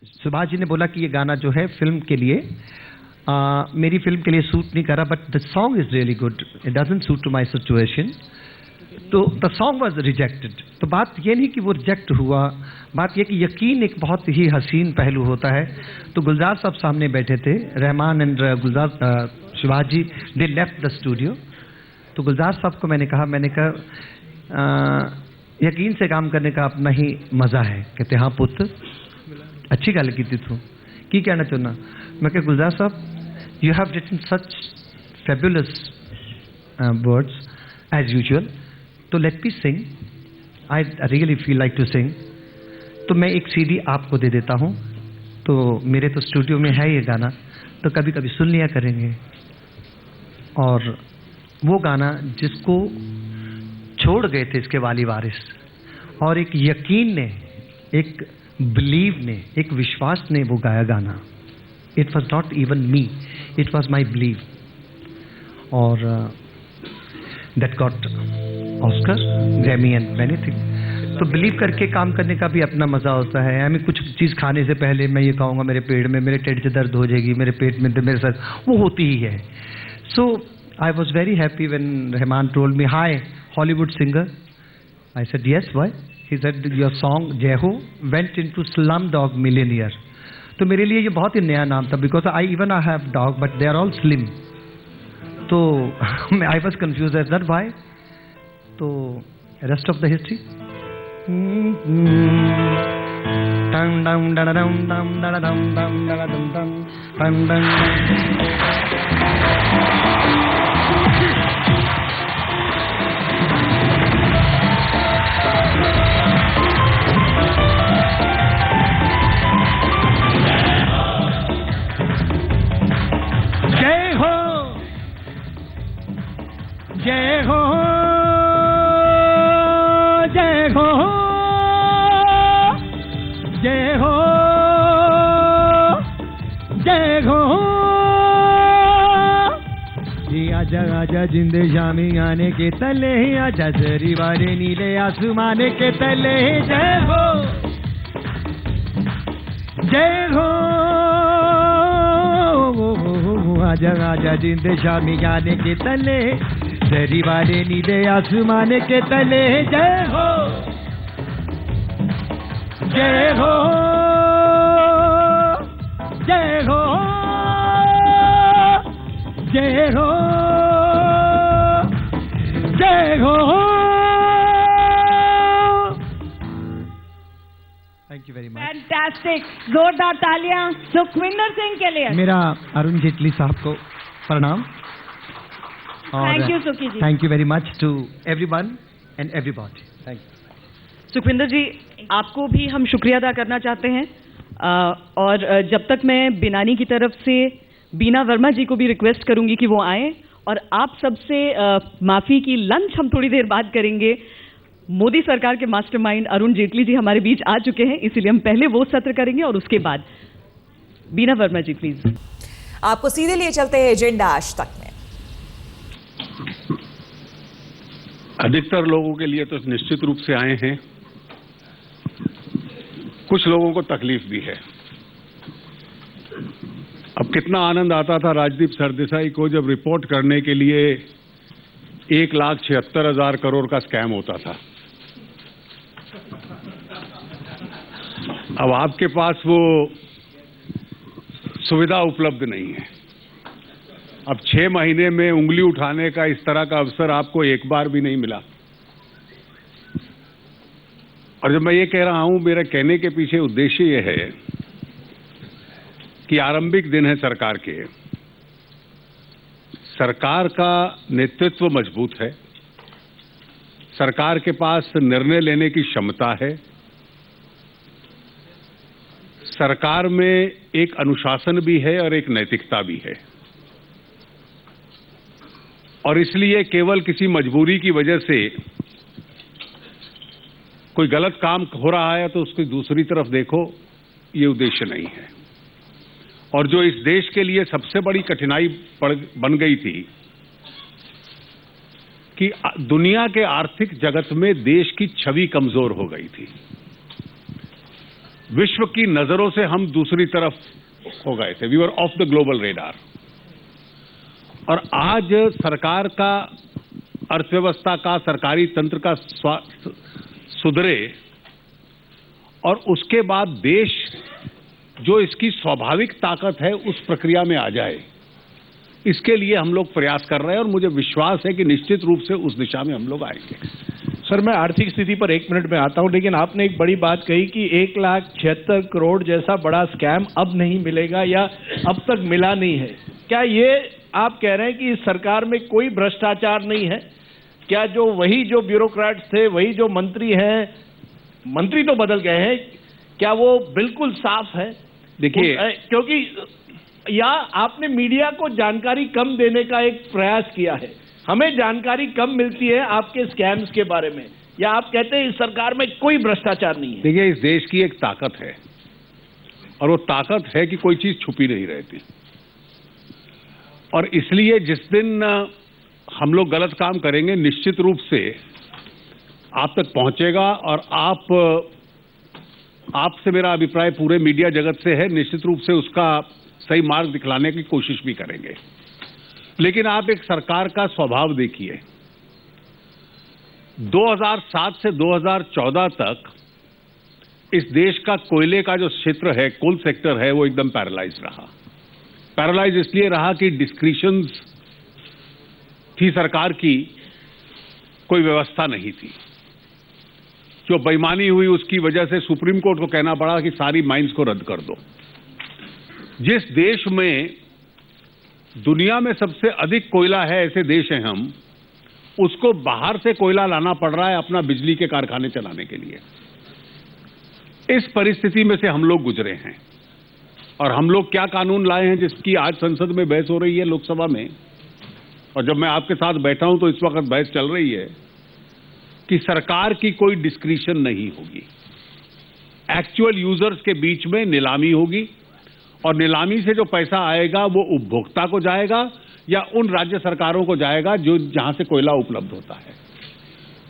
सुभाष जी ने बोला कि ये गाना जो है फिल्म के लिए मेरी फिल्म के लिए सूट नहीं करा, but the song is really good, it doesn't suit to my situation, तो द सॉन्ग वाज रिजेक्टेड। तो बात ये नहीं कि वो रिजेक्ट हुआ, बात ये कि यकीन एक बहुत ही हसीन पहलू होता है। तो गुलजार साहब सामने बैठे थे, Rahman and Gulzar Subhash ji they left the studio. तो गुलजार साहब को मैंने कहा यकीन से काम करने का अपना ही मज़ा है। कहते हाँ पुत्र अच्छी गल की तू की कहना चाहना। मैं कहा Gulzar sahab you have written such fabulous words as usual, तो let me sing, I really feel like to sing. तो मैं एक सीडी आपको दे देता हूँ, तो मेरे तो स्टूडियो में है ये गाना, तो कभी कभी सुन लिया करेंगे। और वो गाना जिसको छोड़ गए थे इसके वाली वारिस, और एक यकीन ने, एक बिलीव ने, एक विश्वास ने वो गाया गाना। It was not even me, it was my believe, और that got Oscar, Grammy and many thing. तो बिलीव करके काम करने का भी अपना मज़ा होता है। आई मीन कुछ चीज़ खाने से पहले मैं ये कहूँगा मेरे पेट में, मेरे टेढ़ से दर्द हो जाएगी, मेरे पेट में मेरे साथ वो होती ही है। सो I was very happy when Rahman told me, "Hi, Hollywood singer." I said, "Yes, why?" He said, "Your song Jai Ho went into Slumdog Millionaire." तो मेरे लिए ये बहुत ही नया नाम था, because I have dog, but they are all slim. तो I was confused as that why. तो rest of the history. Dum dum da dum dum da dum dum da dum dum dum dum. जय हो जय हो जय हो जय हो, आजा आजा जिंदे शामी आने के तले, आजा जरी वाले नीले आसमाने के तले। जय हो जय हो, आजा आजा जिंदे शामी आने के तले, जरी वाले नीले आसमाने के तले। जय हो जय हो जय हो जय हो जय हो। Thank you very much. Fantastic, जोरदार तालियां सुखविंदर सिंह के लिए। मेरा अरुण जेटली साहब को प्रणाम। Thank you Sukhi ji. Thank you very much to everyone and everybody. Thank you. Sukhwinder ji, आपको भी हम शुक्रिया अदा करना चाहते हैं, और जब तक मैं बिनानी की तरफ से बीना वर्मा जी को भी रिक्वेस्ट करूंगी कि वो आए, और आप सबसे माफ़ी की लंच हम थोड़ी देर बाद करेंगे। मोदी सरकार के मास्टरमाइंड अरुण जेटली जी हमारे बीच आ चुके हैं, इसीलिए हम पहले वो सत्र करेंगे और उसके बाद बीना वर्मा जी प्लीज। आपको सीधे लिए चलते हैं एजेंडा आज तक में। अधिकतर लोगों के लिए तो निश्चित रूप से आए हैं, कुछ लोगों को तकलीफ भी है। अब कितना आनंद आता था राजदीप सरदेसाई को जब रिपोर्ट करने के लिए 1,76,000 करोड़ का स्कैम होता था। अब आपके पास वो सुविधा उपलब्ध नहीं है। अब 6 महीने में उंगली उठाने का इस तरह का अवसर आपको एक बार भी नहीं मिला। और जब मैं ये कह रहा हूं, मेरे कहने के पीछे उद्देश्य ये है कि आरंभिक दिन है सरकार के, सरकार का नेतृत्व मजबूत है, सरकार के पास निर्णय लेने की क्षमता है, सरकार में एक अनुशासन भी है और एक नैतिकता भी है। और इसलिए केवल किसी मजबूरी की वजह से कोई गलत काम हो रहा है तो उसकी दूसरी तरफ देखो, ये उद्देश्य नहीं है। और जो इस देश के लिए सबसे बड़ी कठिनाई बन गई थी कि दुनिया के आर्थिक जगत में देश की छवि कमजोर हो गई थी। विश्व की नजरों से हम दूसरी तरफ हो गए थे। We were off the global radar. और आज सरकार का, अर्थव्यवस्था का, सरकारी तंत्र का सुधरे और उसके बाद देश जो इसकी स्वाभाविक ताकत है उस प्रक्रिया में आ जाए, इसके लिए हम लोग प्रयास कर रहे हैं और मुझे विश्वास है कि निश्चित रूप से उस दिशा में हम लोग आएंगे। सर, मैं आर्थिक स्थिति पर 1 मिनट में आता हूं, लेकिन आपने एक बड़ी बात कही कि 1,76,000 करोड़ जैसा बड़ा स्कैम अब नहीं मिलेगा या अब तक मिला नहीं है। क्या ये आप कह रहे हैं कि इस सरकार में कोई भ्रष्टाचार नहीं है? क्या जो ब्यूरोक्रेट्स थे, वही जो मंत्री हैं, मंत्री तो बदल गए हैं, क्या वो बिल्कुल साफ है? देखिए, क्योंकि या आपने मीडिया को जानकारी कम देने का एक प्रयास किया है, हमें जानकारी कम मिलती है आपके स्कैम्स के बारे में, या आप कहते हैं इस सरकार में कोई भ्रष्टाचार नहीं है? देखिए, इस देश की एक ताकत है और वो ताकत है कि कोई चीज छुपी नहीं रहती। और इसलिए जिस दिन हम लोग गलत काम करेंगे, निश्चित रूप से आप तक पहुंचेगा और आपसे मेरा अभिप्राय पूरे मीडिया जगत से है, निश्चित रूप से उसका सही मार्ग दिखलाने की कोशिश भी करेंगे। लेकिन आप एक सरकार का स्वभाव देखिए, 2007 से 2014 तक इस देश का कोयले का जो क्षेत्र है, कोल सेक्टर है, वो एकदम पैरालाइज रहा। पैरालाइज इसलिए रहा कि डिस्क्रिशंस थी सरकार की, कोई व्यवस्था नहीं थी। जो बेईमानी हुई उसकी वजह से सुप्रीम कोर्ट को कहना पड़ा कि सारी माइंस को रद्द कर दो। जिस देश में दुनिया में सबसे अधिक कोयला है, ऐसे देश हैं हम, उसको बाहर से कोयला लाना पड़ रहा है अपना बिजली के कारखाने चलाने के लिए। इस परिस्थिति में से हम लोग गुजरे हैं और हम लोग क्या कानून लाए हैं जिसकी आज संसद में बहस हो रही है, लोकसभा में। और जब मैं आपके साथ बैठा हूं तो इस वक्त बहस चल रही है कि सरकार की कोई डिस्क्रिशन नहीं होगी, एक्चुअल यूजर्स के बीच में नीलामी होगी और नीलामी से जो पैसा आएगा वो उपभोक्ता को जाएगा या उन राज्य सरकारों को जाएगा जो जहां से कोयला उपलब्ध होता है।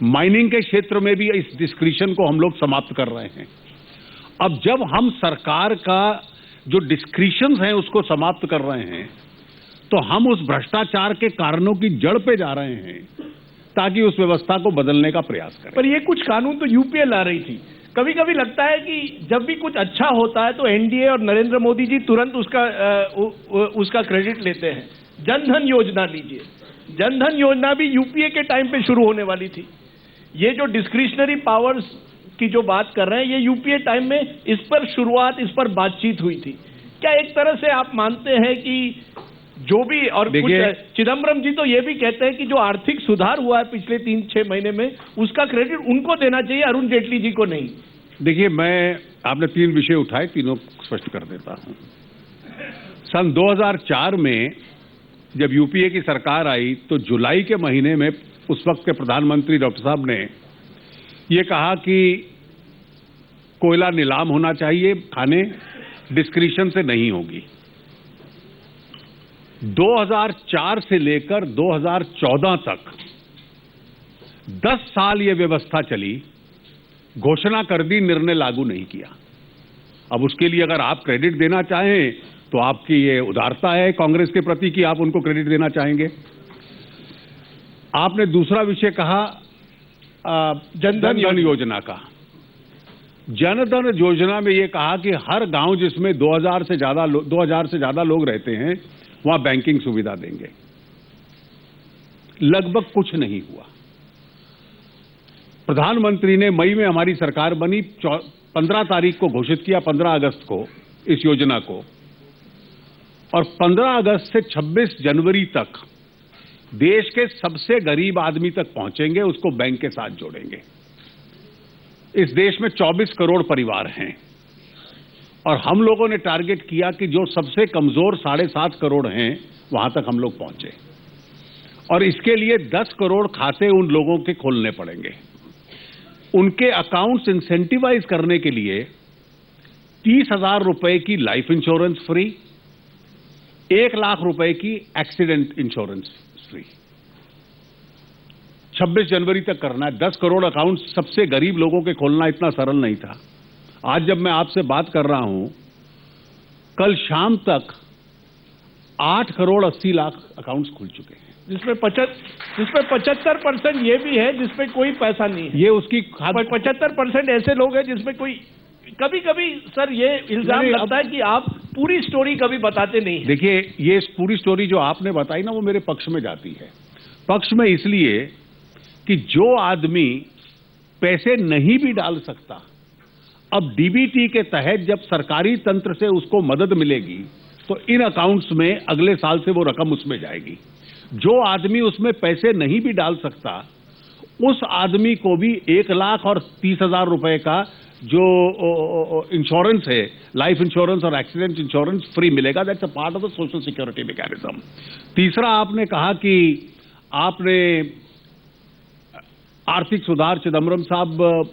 माइनिंग के क्षेत्र में भी इस डिस्क्रिशन को हम लोग समाप्त कर रहे हैं। अब जब हम सरकार का जो डिस्क्रिशंस हैं उसको समाप्त कर रहे हैं, तो हम उस भ्रष्टाचार के कारणों की जड़ पे जा रहे हैं ताकि उस व्यवस्था को बदलने का प्रयास करें। पर ये कुछ कानून तो यूपीए ला रही थी। कभी कभी लगता है कि जब भी कुछ अच्छा होता है तो एनडीए और नरेंद्र मोदी जी तुरंत उसका क्रेडिट लेते हैं। जनधन योजना लीजिए, जनधन योजना भी यूपीए के टाइम पे शुरू होने वाली थी। ये जो डिस्क्रिशनरी पावर्स की जो बात कर रहे हैं, ये यूपीए टाइम में इस पर शुरुआत, इस पर बातचीत हुई थी। क्या एक तरह से आप मानते हैं कि जो भी, और कुछ चिदम्बरम जी तो ये भी कहते हैं कि जो आर्थिक सुधार हुआ है पिछले 3-6 महीने में, उसका क्रेडिट उनको देना चाहिए, अरुण जेटली जी को नहीं? देखिए, आपने 3 विषय उठाए, तीनों स्पष्ट कर देता हूं। सन 2004 में जब यूपीए की सरकार आई तो जुलाई के महीने में उस वक्त के प्रधानमंत्री डॉक्टर साहब ने ये कहा कि कोयला नीलाम होना चाहिए, खाने डिस्क्रिशन से नहीं होगी। 2004 से लेकर 2014 तक 10 साल ये व्यवस्था चली, घोषणा कर दी, निर्णय लागू नहीं किया। अब उसके लिए अगर आप क्रेडिट देना चाहें तो आपकी ये उदारता है कांग्रेस के प्रति कि आप उनको क्रेडिट देना चाहेंगे। आपने दूसरा विषय कहा जनधन योजना का। जनधन योजना में ये कहा कि हर गांव जिसमें 2000 से ज्यादा लोग रहते हैं वहां बैंकिंग सुविधा देंगे। लगभग कुछ नहीं हुआ। प्रधानमंत्री ने मई में हमारी सरकार बनी, 15 तारीख को घोषित किया, 15 अगस्त को इस योजना को, और 15 अगस्त से 26 जनवरी तक देश के सबसे गरीब आदमी तक पहुंचेंगे, उसको बैंक के साथ जोड़ेंगे। इस देश में 24 करोड़ परिवार हैं और हम लोगों ने टारगेट किया कि जो सबसे कमजोर 7.5 करोड़ हैं वहां तक हम लोग पहुंचे, और इसके लिए 10 करोड़ खाते उन लोगों के खोलने पड़ेंगे। उनके अकाउंट्स इंसेंटिवाइज करने के लिए 30,000 रुपए की लाइफ इंश्योरेंस फ्री, 1 लाख रुपए की एक्सीडेंट इंश्योरेंस फ्री। 26 जनवरी तक करना है। 10 करोड़ अकाउंट सबसे गरीब लोगों के खोलना इतना सरल नहीं था। आज जब मैं आपसे बात कर रहा हूं, कल शाम तक 8 करोड़ 80 लाख अकाउंट्स खुल चुके हैं, जिसमें 75% ये भी है जिसमें कोई पैसा नहीं है। ये उसकी 75% ऐसे लोग हैं जिसमें कोई, कभी कभी सर ये इल्जाम लगता है कि आप पूरी स्टोरी कभी बताते नहीं हैं। देखिए, ये पूरी स्टोरी जो आपने बताई ना, वो मेरे पक्ष में जाती है। पक्ष में इसलिए कि जो आदमी पैसे नहीं भी डाल सकता, अब डीबीटी के तहत जब सरकारी तंत्र से उसको मदद मिलेगी तो इन अकाउंट्स में अगले साल से वो रकम उसमें जाएगी। जो आदमी उसमें पैसे नहीं भी डाल सकता, उस आदमी को भी 1,30,000 रुपए का जो इंश्योरेंस है, लाइफ इंश्योरेंस और एक्सीडेंट इंश्योरेंस फ्री मिलेगा। That's a part of the social security mechanism. तीसरा, आपने कहा कि आपने आर्थिक सुधार, चिदम्बरम साहब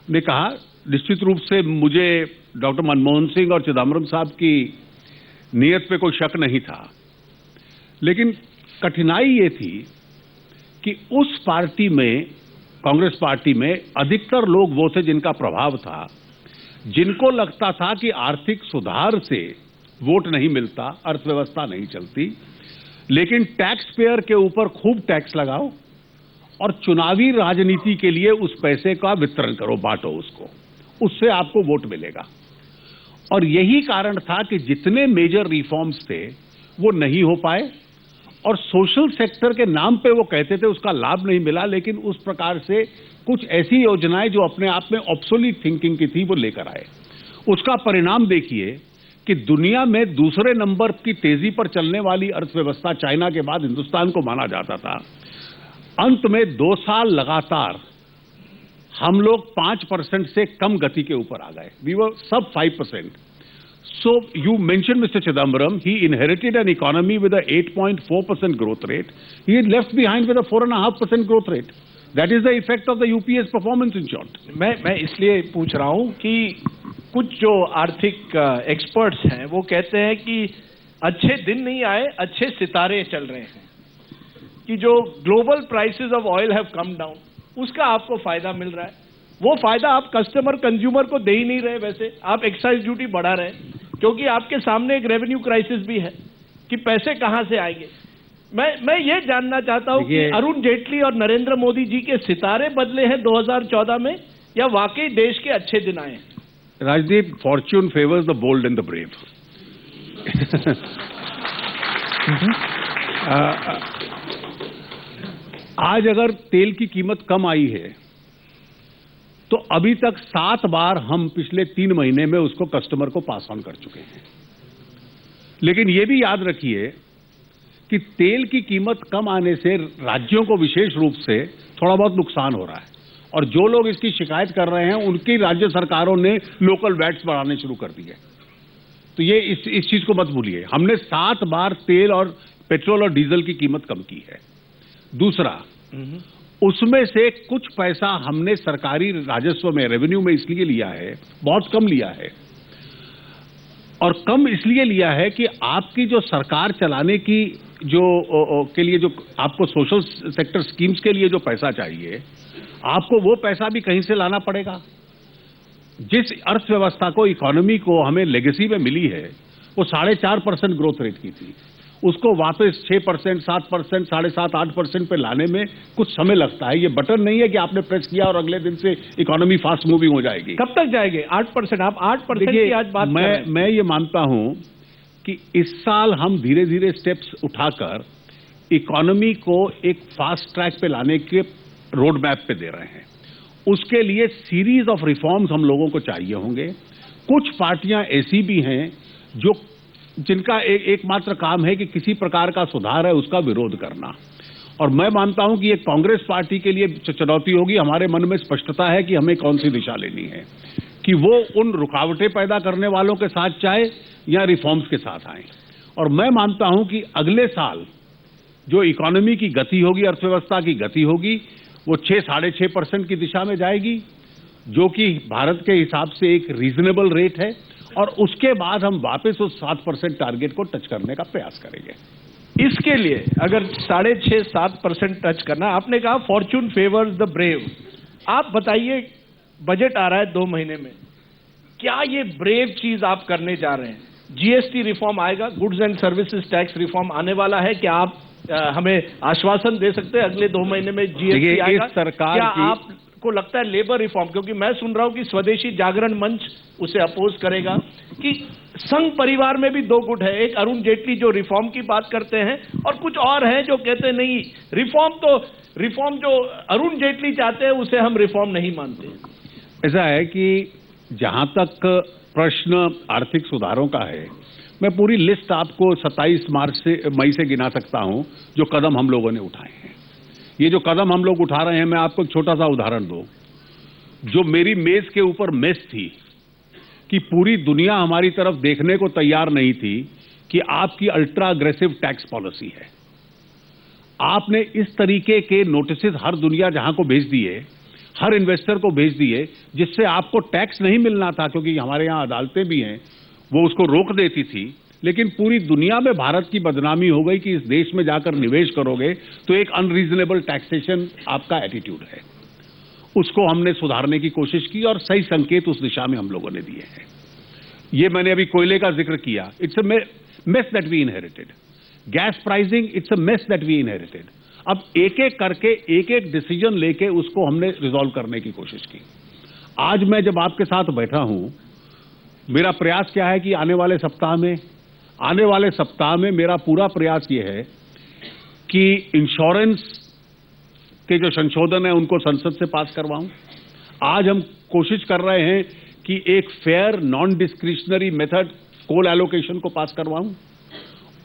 ने कहा, निश्चित रूप से मुझे डॉक्टर मनमोहन सिंह और चिदम्बरम साहब की नीयत पे कोई शक नहीं था, लेकिन कठिनाई ये थी कि उस पार्टी में, कांग्रेस पार्टी में अधिकतर लोग वो थे जिनका प्रभाव था, जिनको लगता था कि आर्थिक सुधार से वोट नहीं मिलता, अर्थव्यवस्था नहीं चलती, लेकिन टैक्स पेयर के ऊपर खूब टैक्स लगाओ और चुनावी राजनीति के लिए उस पैसे का वितरण करो, बांटो उसको, उससे आपको वोट मिलेगा। और यही कारण था कि जितने मेजर रिफॉर्म्स थे वो नहीं हो पाए, और सोशल सेक्टर के नाम पे वो कहते थे उसका लाभ नहीं मिला, लेकिन उस प्रकार से कुछ ऐसी योजनाएं जो अपने आप में ऑब्सोलीट थिंकिंग की थी वो लेकर आए। उसका परिणाम देखिए कि दुनिया में दूसरे नंबर की तेजी पर चलने वाली अर्थव्यवस्था चाइना के बाद हिंदुस्तान को माना जाता था। अंत में 2 साल लगातार हम लोग 5% से कम गति के ऊपर आ गए। वी वर सब 5%. So you mentioned Mr. Chidambaram. He inherited an economy with a 8.4% growth rate. He is left behind with a 4.5% growth rate. That is the effect of the UPA's performance in short. मैं इसलिए पूछ रहा हूं कि कुछ जो आर्थिक experts हैं वो कहते हैं कि अच्छे दिन नहीं आए, अच्छे सितारे चल रहे हैं, कि जो global prices of oil have come down, उसका आपको फायदा मिल रहा है। वो फायदा आप कस्टमर, कंज्यूमर को दे ही नहीं रहे। वैसे आप एक्साइज ड्यूटी बढ़ा रहे हैं क्योंकि आपके सामने एक रेवेन्यू क्राइसिस भी है कि पैसे कहां से आएंगे। मैं ये जानना चाहता हूं कि अरुण जेटली और नरेंद्र मोदी जी के सितारे बदले हैं 2014 में, या वाकई देश के अच्छे दिन आए हैं? Rajdeep, fortune favours the bold and the brave. आज अगर तेल की कीमत कम आई है तो अभी तक 7 बार हम पिछले 3 महीने में उसको कस्टमर को पास ऑन कर चुके हैं। लेकिन यह भी याद रखिए कि तेल की कीमत कम आने से राज्यों को विशेष रूप से थोड़ा बहुत नुकसान हो रहा है, और जो लोग इसकी शिकायत कर रहे हैं उनकी राज्य सरकारों ने लोकल वैट्स बढ़ाने शुरू कर दिए। तो ये इस चीज को मत भूलिए, हमने 7 बार तेल और पेट्रोल और डीजल की कीमत कम की है। दूसरा, उसमें से कुछ पैसा हमने सरकारी राजस्व में, रेवेन्यू में इसलिए लिया है, बहुत कम लिया है, और कम इसलिए लिया है कि आपकी जो सरकार चलाने की के लिए जो आपको सोशल सेक्टर स्कीम्स के लिए जो पैसा चाहिए, आपको वो पैसा भी कहीं से लाना पड़ेगा। जिस अर्थव्यवस्था को, इकोनॉमी को हमें लेगेसी में मिली है, वो 4.5% ग्रोथ रेट की थी, उसको वापस 6%, 7%, 7.5%, 8% पे लाने में कुछ समय लगता है। ये बटन नहीं है कि आपने प्रेस किया और अगले दिन से इकोनॉमी फास्ट मूविंग हो जाएगी। कब तक जाएंगे 8%? आप 8% की आज बात कर रहे हैं। मैं ये मानता हूं कि इस साल हम धीरे धीरे स्टेप्स उठाकर इकोनॉमी को एक फास्ट ट्रैक पे लाने के रोड मैप पे दे रहे हैं। उसके लिए सीरीज ऑफ रिफॉर्म्स हम लोगों को चाहिए होंगे। कुछ पार्टियां ऐसी भी हैं जिनका एकमात्र काम है कि किसी प्रकार का सुधार है उसका विरोध करना, और मैं मानता हूं कि ये कांग्रेस पार्टी के लिए चुनौती होगी। हमारे मन में स्पष्टता है कि हमें कौन सी दिशा लेनी है, कि वो उन रुकावटें पैदा करने वालों के साथ चाहे या रिफॉर्म्स के साथ आए। और मैं मानता हूं कि अगले साल जो इकोनॉमी की गति होगी, अर्थव्यवस्था की गति होगी, वो 6-6.5% की दिशा में जाएगी, जो कि भारत के हिसाब से एक रीजनेबल रेट है, और उसके बाद हम वापस उस 7% टारगेट को टच करने का प्रयास करेंगे। इसके लिए अगर 6.5-7% टच करना, आपने कहा फॉर्च्यून फेवर्स द ब्रेव। आप बताइए, बजट आ रहा है 2 महीने में, क्या ये ब्रेव चीज आप करने जा रहे हैं? जीएसटी रिफॉर्म आएगा, goods and services tax reform आने वाला है, क्या आप हमें आश्वासन दे सकते हैं अगले 2 महीने में जीएसटी आएगा? सरकार क्या आपको लगता है लेबर रिफॉर्म, क्योंकि मैं सुन रहा हूं कि स्वदेशी जागरण मंच उसे अपोज करेगा, कि संघ परिवार में भी 2 गुट है, एक अरुण जेटली जो रिफॉर्म की बात करते हैं और कुछ और हैं जो कहते हैं नहीं, रिफॉर्म जो अरुण जेटली चाहते हैं उसे हम रिफॉर्म नहीं मानते। ऐसा है कि जहां तक प्रश्न आर्थिक सुधारों का है, मैं पूरी लिस्ट आपको 27 मई से गिना सकता हूं जो कदम हम लोगों ने उठाए हैं। ये जो कदम हम लोग उठा रहे हैं, मैं आपको एक छोटा सा उदाहरण दूं। जो मेरी मेज के ऊपर मेस थी कि पूरी दुनिया हमारी तरफ देखने को तैयार नहीं थी कि आपकी अल्ट्रा अग्रेसिव टैक्स पॉलिसी है। आपने इस तरीके के नोटिसेस हर दुनिया जहां को भेज दिए, हर इन्वेस्टर को भेज दिए, जिससे आपको टैक्स नहीं मिलना था, क्योंकि हमारे यहां अदालतें भी हैं, वो उसको रोक देती थी। लेकिन पूरी दुनिया में भारत की बदनामी हो गई कि इस देश में जाकर निवेश करोगे तो एक अनरीजनेबल टैक्सेशन आपका एटीट्यूड है। उसको हमने सुधारने की कोशिश की और सही संकेत उस दिशा में हम लोगों ने दिए हैं। ये मैंने अभी कोयले का जिक्र किया, it's a mess that we inherited. Gas pricing, it's a mess that we inherited. अब एक एक करके एक एक डिसीजन लेके उसको हमने रिजॉल्व करने की कोशिश की। आज मैं जब आपके साथ बैठा हूं, मेरा प्रयास क्या है कि आने वाले सप्ताह में मेरा पूरा प्रयास यह है कि इंश्योरेंस के जो संशोधन है उनको संसद से पास करवाऊं। आज हम कोशिश कर रहे हैं कि एक फेयर नॉन डिस्क्रिशनरी मेथड कोल एलोकेशन को पास करवाऊं।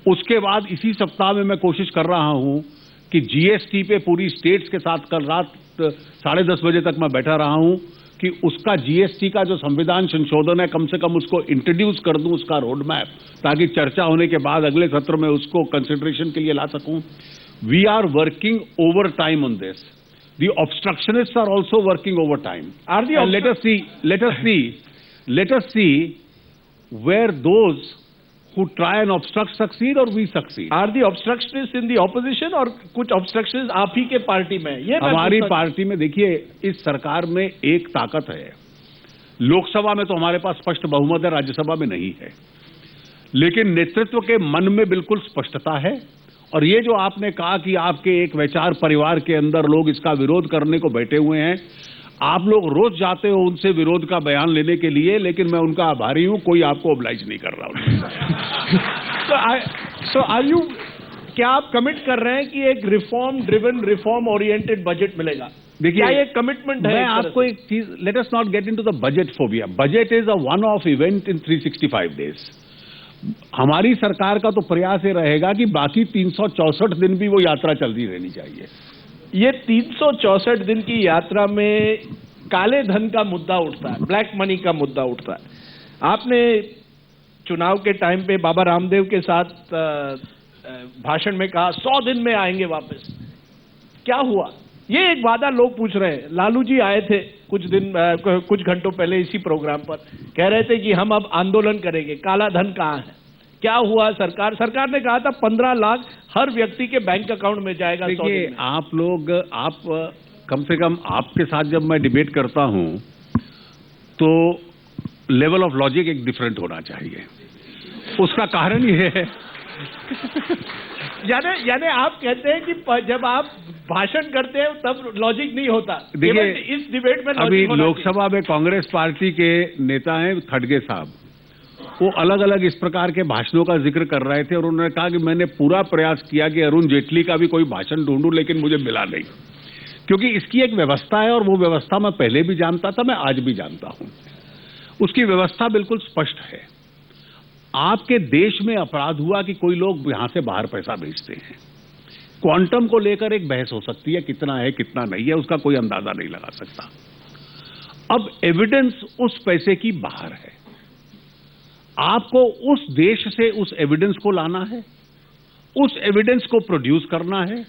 उसके बाद इसी सप्ताह में मैं कोशिश कर रहा हूं कि जीएसटी पे पूरी स्टेट्स के साथ कल रात 10:30 बजे तक मैं बैठा रहा हूं कि उसका जीएसटी का जो संविधान संशोधन है, कम से कम उसको इंट्रोड्यूस कर दूं, उसका रोड मैप, ताकि चर्चा होने के बाद अगले सत्र में उसको कंसिडरेशन के लिए ला सकूं। We are working overtime on this. The obstructionists are also working overtime. Let us see where those who try and obstruct succeed or we succeed. Are the obstructionists in the opposition और कुछ obstructionists आप ही के party में? ये हमारी party में देखिए, इस सरकार में एक ताकत है। लोकसभा में तो हमारे पास स्पष्ट बहुमत है, राज्यसभा में नहीं है, लेकिन नेतृत्व के मन में बिल्कुल स्पष्टता है। और ये जो आपने कहा कि आपके एक वैचार परिवार के अंदर लोग इसका विरोध करने को बैठे हुए हैं, आप लोग रोज जाते हो उनसे विरोध का बयान लेने के लिए, लेकिन मैं उनका आभारी हूं, कोई आपको ऑब्लाइज नहीं कर रहा। So are you, क्या आप कमिट कर रहे हैं कि एक reform driven, reform oriented budget मिलेगा? देखिए, क्या ये कमिटमेंट है? मैं आपको एक चीज, let us not get into the budget phobia. Budget is a one of event in 365 days. हमारी सरकार का तो प्रयास ये रहेगा कि बाकी 364 दिन भी वो यात्रा चलती रहनी चाहिए। ये 364 दिन की यात्रा में काले धन का मुद्दा उठता है, ब्लैक मनी का मुद्दा उठता है। आपने चुनाव के टाइम पे बाबा रामदेव के साथ भाषण में कहा 100 दिन में आएंगे वापस। क्या हुआ? ये एक वादा लोग पूछ रहे हैं। लालू जी आए थे कुछ घंटों पहले इसी प्रोग्राम पर, कह रहे थे कि हम अब आंदोलन करेंगे, काला धन कहाँ है? क्या हुआ? सरकार ने कहा था 15 लाख हर व्यक्ति के बैंक अकाउंट में जाएगा। देखिए, आप कम से कम आपके साथ जब मैं डिबेट करता हूं तो लेवल ऑफ लॉजिक एक डिफरेंट होना चाहिए। उसका कारण ये है यानी आप कहते हैं कि जब आप भाषण करते हैं तब लॉजिक नहीं होता। देखिए, इस डिबेट में अभी लोकसभा में कांग्रेस पार्टी के नेता हैं खड़गे साहब, वो अलग अलग इस प्रकार के भाषणों का जिक्र कर रहे थे और उन्होंने कहा कि मैंने पूरा प्रयास किया कि अरुण जेटली का भी कोई भाषण ढूंढूं, लेकिन मुझे मिला नहीं, क्योंकि इसकी एक व्यवस्था है और वो व्यवस्था मैं पहले भी जानता था, मैं आज भी जानता हूं। उसकी व्यवस्था बिल्कुल स्पष्ट है। आपके देश में अपराध हुआ कि कोई लोग यहां से बाहर पैसा भेजते हैं, क्वांटम को लेकर एक बहस हो सकती है, कितना है कितना नहीं है, उसका कोई अंदाजा नहीं लगा सकता। अब एविडेंस उस पैसे की बाहर है, आपको उस देश से उस एविडेंस को लाना है, उस एविडेंस को प्रोड्यूस करना है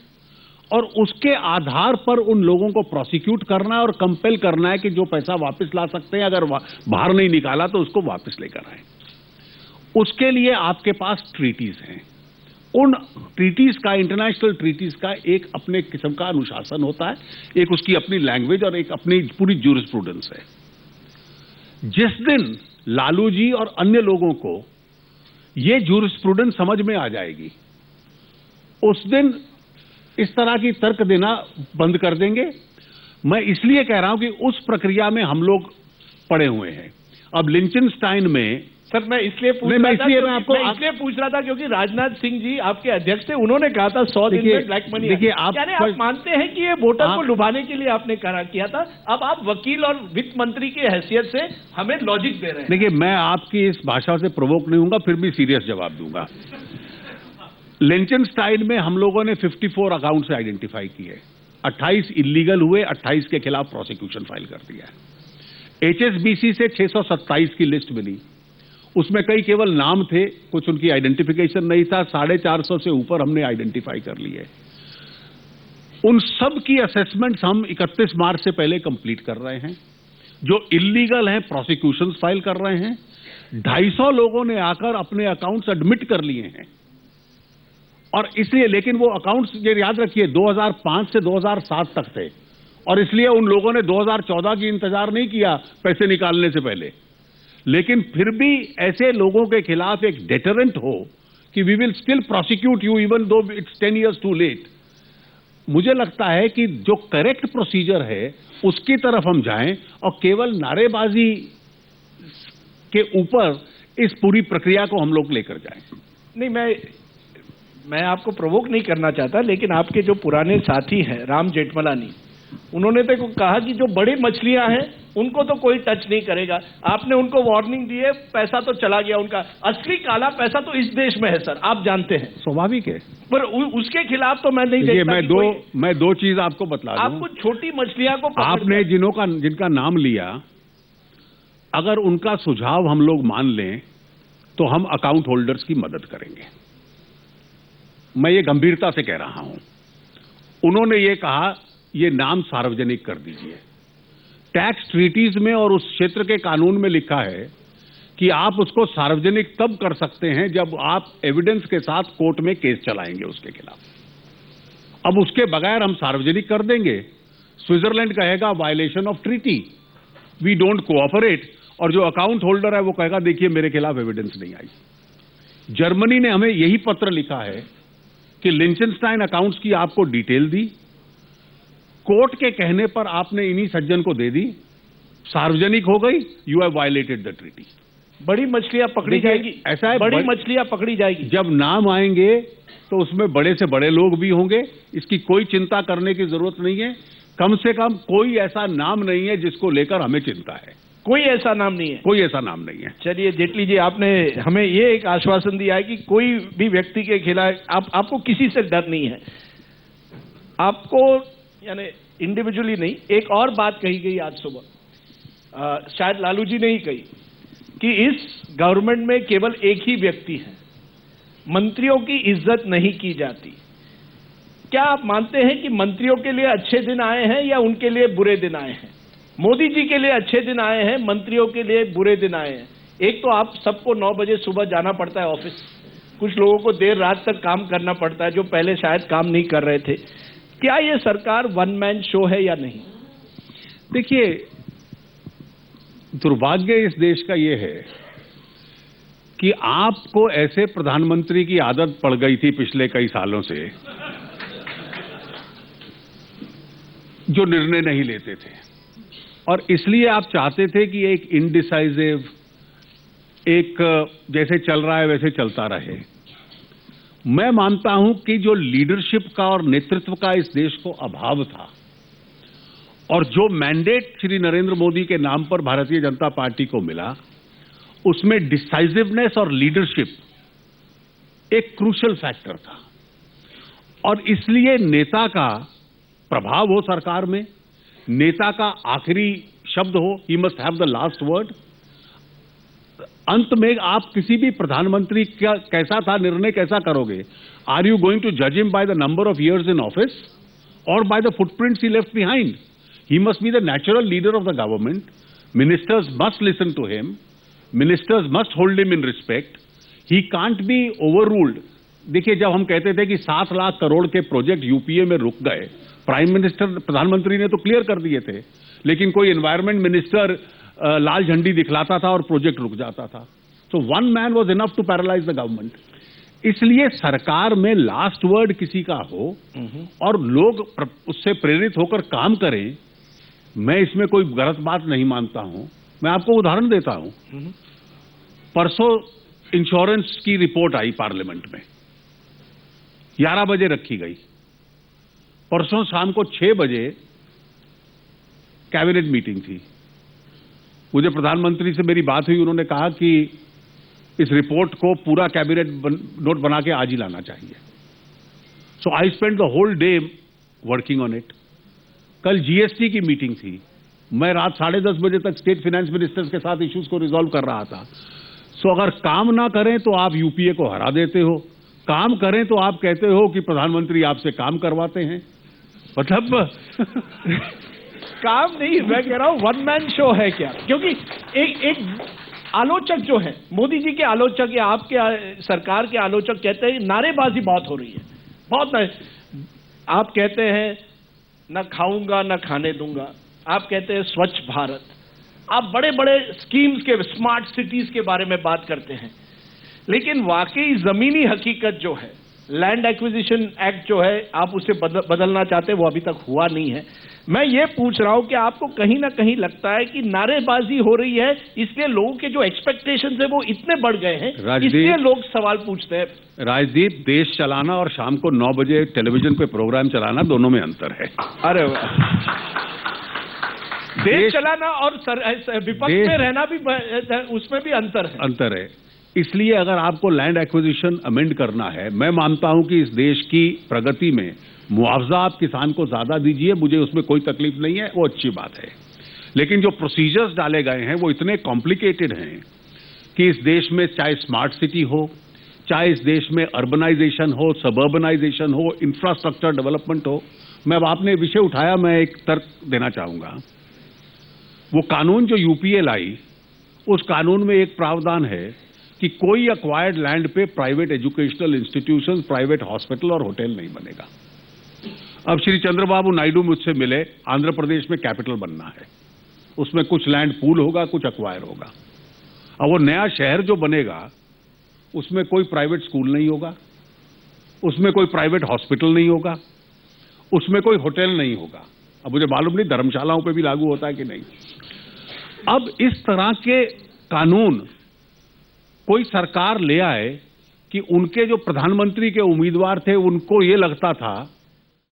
और उसके आधार पर उन लोगों को प्रोसिक्यूट करना है और कंपेल करना है कि जो पैसा वापस ला सकते हैं, अगर बाहर नहीं निकाला तो उसको वापस लेकर आए। उसके लिए आपके पास ट्रीटीज हैं। उन ट्रीटीज का, इंटरनेशनल ट्रीटीज का एक अपने किस्म का अनुशासन होता है, एक उसकी अपनी लैंग्वेज और एक अपनी पूरी ज्यूरिस्प्रूडेंस है। जिस दिन लालू जी और अन्य लोगों को ये जूरिस्प्रूडेंस समझ में आ जाएगी, उस दिन इस तरह की तर्क देना बंद कर देंगे। मैं इसलिए कह रहा हूं कि उस प्रक्रिया में हम लोग पड़े हुए हैं। अब लिंचनस्टाइन में सर मैं इसलिए पूछ रहा था क्योंकि राजनाथ सिंह जी आपके अध्यक्ष थे, उन्होंने कहा था 100 दिन में ब्लैक मनी। देखिए आप मानते हैं कि ये वोटर को लुभाने के लिए आपने किया था। अब आप वकील और वित्त मंत्री की हैसियत से हमें लॉजिक दे रहे हैं। देखिए, मैं आपकी इस भाषा से प्रोवोक नहीं हूंगा, फिर भी सीरियस जवाब दूंगा। लिंचनस्टाइन में हम लोगों ने 54 अकाउंट्स आइडेंटिफाई किए, 28 इलीगल हुए, 28 के खिलाफ प्रोसिक्यूशन फाइल कर दिया। HSBC से 627 की लिस्ट मिली, उसमें कई केवल नाम थे, कुछ उनकी आइडेंटिफिकेशन नहीं था। 450 से ऊपर हमने आइडेंटिफाई कर लिए। उन सब की असेसमेंट्स हम 31 मार्च से पहले कंप्लीट कर रहे हैं। जो इलीगल हैं प्रोसिक्यूशन फाइल कर रहे हैं। 250 लोगों ने आकर अपने अकाउंट्स एडमिट कर लिए हैं, और इसलिए, लेकिन वो अकाउंट्स ये याद रखिए 2005 से 2007 तक थे, और इसलिए उन लोगों ने 2014 की इंतजार नहीं किया पैसे निकालने से पहले। लेकिन फिर भी ऐसे लोगों के खिलाफ एक डेटरेंट हो कि we will still prosecute you even though it's 10 years too late. मुझे लगता है कि जो करेक्ट प्रोसीजर है उसकी तरफ हम जाएं, और केवल नारेबाजी के ऊपर इस पूरी प्रक्रिया को हम लोग लेकर जाएं। नहीं, मैं आपको प्रोवोक नहीं करना चाहता, लेकिन आपके जो पुराने साथी हैं राम जेठमलानी, उन्होंने तो कहा कि जो बड़ी मछलियां हैं उनको तो कोई टच नहीं करेगा। आपने उनको वार्निंग दी है, पैसा तो चला गया उनका। असली काला पैसा तो इस देश में है सर, आप जानते हैं। स्वाभाविक है, पर उसके खिलाफ तो मैं नहीं देखता। मैं दो चीज आपको बतला दूं। आपको छोटी मछलियां को आपने जिनका नाम लिया, अगर उनका सुझाव हम लोग मान लें तो हम अकाउंट होल्डर्स की मदद करेंगे। मैं ये गंभीरता से कह रहा हूं। उन्होंने ये कहा ये नाम सार्वजनिक कर दीजिए। टैक्स ट्रीटीज में और उस क्षेत्र के कानून में लिखा है कि आप उसको सार्वजनिक तब कर सकते हैं जब आप एविडेंस के साथ कोर्ट में केस चलाएंगे उसके खिलाफ। अब उसके बगैर हम सार्वजनिक कर देंगे, स्विट्जरलैंड कहेगा violation of treaty, we don't cooperate, और जो अकाउंट होल्डर है वो कहेगा देखिए मेरे खिलाफ एविडेंस नहीं आई। जर्मनी ने हमें यही पत्र लिखा है कि लिंचनस्टाइन अकाउंट्स की आपको डिटेल दी, कोर्ट के कहने पर आपने इन्हीं सज्जन को दे दी, सार्वजनिक हो गई, you have violated the treaty. बड़ी मछलियां पकड़ी जाएगी, ऐसा है, बड़ी मछलियां पकड़ी जाएगी। जब नाम आएंगे तो उसमें बड़े से बड़े लोग भी होंगे, इसकी कोई चिंता करने की जरूरत नहीं है। कम से कम कोई ऐसा नाम नहीं है जिसको लेकर हमें चिंता है। कोई ऐसा नाम नहीं है, कोई ऐसा नाम नहीं है। चलिए जेटली जी, आपने हमें ये एक आश्वासन दिया है कि कोई भी व्यक्ति के खिलाफ आपको किसी से डर नहीं है। आपको यानी इंडिविजुअली नहीं, एक और बात कही गई आज सुबह, शायद लालू जी ने ही कही, कि इस गवर्नमेंट में केवल एक ही व्यक्ति है, मंत्रियों की इज्जत नहीं की जाती। क्या आप मानते हैं कि मंत्रियों के लिए अच्छे दिन आए हैं या उनके लिए बुरे दिन आए हैं? मोदी जी के लिए अच्छे दिन आए हैं, मंत्रियों के लिए बुरे दिन आए हैं। एक तो आप सबको 9 बजे सुबह जाना पड़ता है ऑफिस, कुछ लोगों को देर रात तक काम करना पड़ता है जो पहले शायद काम नहीं कर रहे थे। क्या ये सरकार वन मैन शो है या नहीं? देखिए, दुर्भाग्य इस देश का ये है कि आपको ऐसे प्रधानमंत्री की आदत पड़ गई थी पिछले कई सालों से जो निर्णय नहीं लेते थे, और इसलिए आप चाहते थे कि एक इनडिसाइसिव, एक जैसे चल रहा है वैसे चलता रहे। मैं मानता हूं कि जो लीडरशिप का और नेतृत्व का इस देश को अभाव था, और जो मैंडेट श्री नरेंद्र मोदी के नाम पर भारतीय जनता पार्टी को मिला, उसमें डिसाइसिवनेस और लीडरशिप एक क्रूशियल फैक्टर था। और इसलिए नेता का प्रभाव हो सरकार में, नेता का आखिरी शब्द हो, he must have the last word. अंत में आप किसी भी प्रधानमंत्री का कैसा था निर्णय कैसा करोगे? आर यू गोइंग टू जज him by the number of years in office और by the footprints he left behind? He must be the natural leader of the government. Ministers must listen to him. Ministers must hold him in respect. He can't be overruled. देखिए, जब हम कहते थे कि 7 लाख करोड़ के project UPA में रुक गए, प्राइम मिनिस्टर, प्रधानमंत्री ने तो क्लियर कर दिए थे, लेकिन कोई एनवायरमेंट मिनिस्टर लाल झंडी दिखलाता था और प्रोजेक्ट रुक जाता था। So one man was enough to paralyse the government. इसलिए सरकार में लास्ट वर्ड किसी का हो और लोग उससे प्रेरित होकर काम करें, मैं इसमें कोई गलत बात नहीं मानता हूं। मैं आपको उदाहरण देता हूं। परसों इंश्योरेंस की रिपोर्ट आई पार्लियामेंट में, 11 बजे रखी गई। परसों शाम को 6 बजे कैबिनेट मीटिंग थी। मुझे प्रधानमंत्री से मेरी बात हुई, उन्होंने कहा कि इस रिपोर्ट को पूरा कैबिनेट नोट बना के आज ही लाना चाहिए। So I spend the whole day working on it. कल जीएसटी की मीटिंग थी, मैं रात 10:30 बजे तक स्टेट फाइनेंस मिनिस्टर्स के साथ इश्यूज को रिजॉल्व कर रहा था। सो अगर काम ना करें तो आप यूपीए को हरा देते हो, काम करें तो आप कहते हो कि प्रधानमंत्री आपसे काम करवाते हैं। मतलब काम नहीं, मैं कह रहा हूं वन मैन शो है क्या? क्योंकि एक आलोचक जो है, मोदी जी के आलोचक या आपके सरकार के आलोचक कहते हैं नारेबाजी बहुत हो रही है, बहुत। आप कहते हैं न खाऊंगा न खाने दूंगा, आप कहते हैं स्वच्छ भारत, आप बड़े बड़े स्कीम्स के, स्मार्ट सिटीज के बारे में बात करते हैं, लेकिन वाकई जमीनी हकीकत जो है, लैंड एक्विजिशन एक्ट जो है, आप उसे बदलना चाहते हैं, वो अभी तक हुआ नहीं है। मैं ये पूछ रहा हूं कि आपको कहीं ना कहीं लगता है कि नारेबाजी हो रही है, इसलिए लोगों के जो एक्सपेक्टेशंस है वो इतने बढ़ गए हैं, इसलिए लोग सवाल पूछते हैं? राजदीप, देश चलाना और शाम को 9 बजे टेलीविजन पे प्रोग्राम चलाना, दोनों में अंतर है। अरे देश चलाना और विपक्ष में रहना भी, उसमें भी अंतर है। इसलिए अगर आपको लैंड एक्विजिशन अमेंड करना है, मैं मानता हूं कि इस देश की प्रगति में मुआवजा आप किसान को ज्यादा दीजिए, मुझे उसमें कोई तकलीफ नहीं है, वो अच्छी बात है। लेकिन जो प्रोसीजर्स डाले गए हैं वो इतने कॉम्प्लिकेटेड हैं कि इस देश में चाहे स्मार्ट सिटी हो, चाहे इस देश में अर्बनाइजेशन हो, सबर्बनाइजेशन हो, इंफ्रास्ट्रक्चर डेवलपमेंट हो। मैं अब आपने विषय उठाया, मैं एक तर्क देना चाहूंगा। वो कानून जो यूपीए लाई, उस कानून में एक प्रावधान है कि कोई एक्वायर्ड लैंड पे private educational institution, private hospital और होटल नहीं बनेगा। अब श्री चंद्रबाबू नायडू मुझसे मिले, आंध्र प्रदेश में कैपिटल बनना है, उसमें कुछ लैंड पूल होगा, कुछ एक्वायर होगा। अब वो नया शहर जो बनेगा उसमें कोई प्राइवेट स्कूल नहीं होगा, उसमें कोई प्राइवेट हॉस्पिटल नहीं होगा, उसमें कोई होटल नहीं होगा। अब मुझे मालूम नहीं धर्मशालाओं पे भी लागू होता है कि नहीं। अब इस तरह के कानून कोई सरकार ले आए कि उनके जो प्रधानमंत्री के उम्मीदवार थे उनको ये लगता था